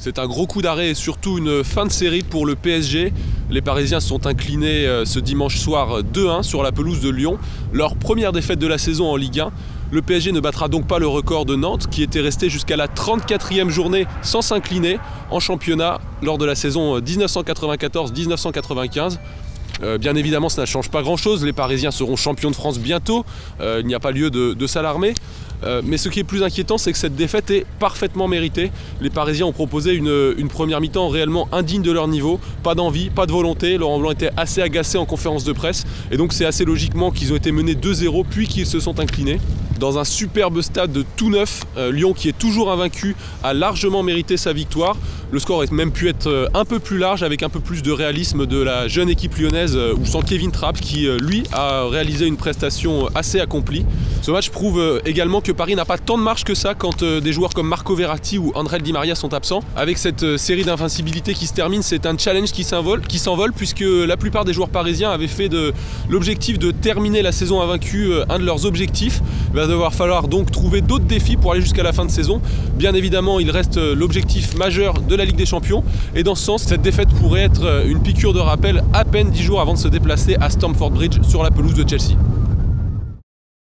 C'est un gros coup d'arrêt et surtout une fin de série pour le PSG. Les Parisiens sont inclinés ce dimanche soir 2-1 sur la pelouse de Lyon. Leur première défaite de la saison en Ligue 1. Le PSG ne battra donc pas le record de Nantes qui était resté jusqu'à la 34e journée sans s'incliner en championnat lors de la saison 1994-1995. Bien évidemment, ça ne change pas grand-chose. Les Parisiens seront champions de France bientôt. Il n'y a pas lieu de s'alarmer. Mais ce qui est plus inquiétant, c'est que cette défaite est parfaitement méritée. Les Parisiens ont proposé une première mi-temps réellement indigne de leur niveau. Pas d'envie, pas de volonté. Laurent Blanc était assez agacé en conférence de presse. Et donc c'est assez logiquement qu'ils ont été menés 2-0 puis qu'ils se sont inclinés. Dans un superbe stade de tout neuf, Lyon, qui est toujours invaincu, a largement mérité sa victoire. Le score aurait même pu être un peu plus large avec un peu plus de réalisme de la jeune équipe lyonnaise ou sans Kevin Trapp qui, lui, a réalisé une prestation assez accomplie. Ce match prouve également que Paris n'a pas tant de marge que ça quand des joueurs comme Marco Verratti ou André Di Maria sont absents. Avec cette série d'invincibilité qui se termine, c'est un challenge qui s'envole puisque la plupart des joueurs parisiens avaient fait de l'objectif de terminer la saison invaincue un de leurs objectifs. Il va devoir falloir donc trouver d'autres défis pour aller jusqu'à la fin de saison. Bien évidemment, il reste l'objectif majeur de la Ligue des Champions et dans ce sens, cette défaite pourrait être une piqûre de rappel à peine 10 jours avant de se déplacer à Stamford Bridge sur la pelouse de Chelsea.